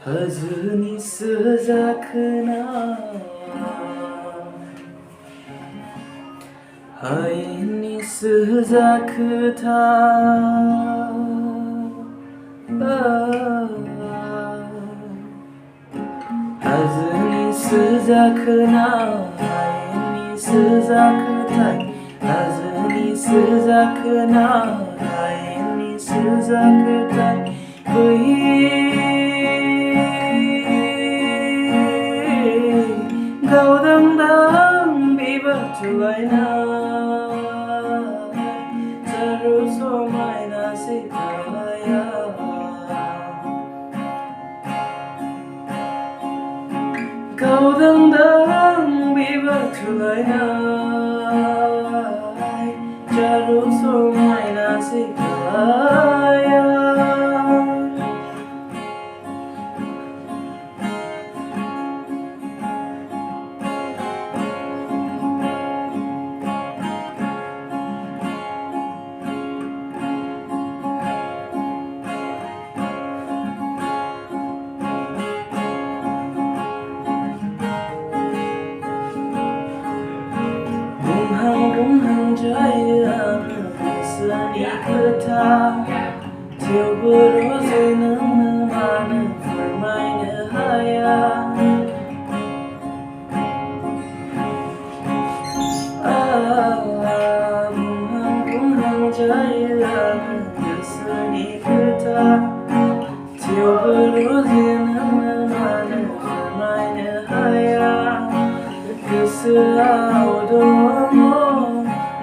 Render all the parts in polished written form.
하준이 쓰자크나 하인이 쓰자크다 하준이 쓰자크나 하인이 쓰자크다 하준이 쓰자크나 하인이 쓰자크다 Kau dendam bibertuaina terus somai nasi kaya Kau dendam bibertuaina terus somai nasi kaya Rumhang jaya seni kata Tiap beruzai nama firmai haya Rumhang jaya seni kata Tiap beruzai nama firmai haya Keseaudomo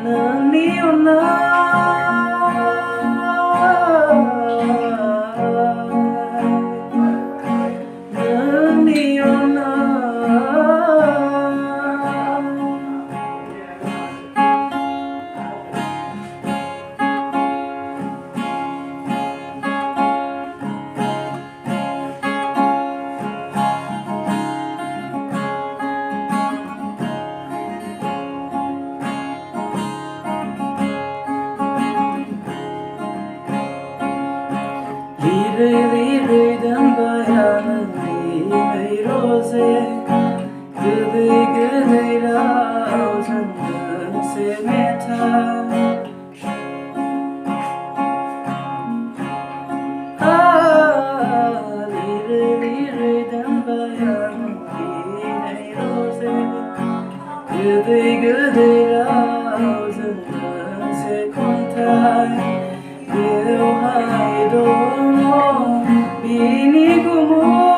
naniona naniona Lirai dan bayangan lirai rose Gedai lau jangan semeta Lirai dan bayangan lirai rose Gedai lau jangan sekontai Eu hai dono bini kumu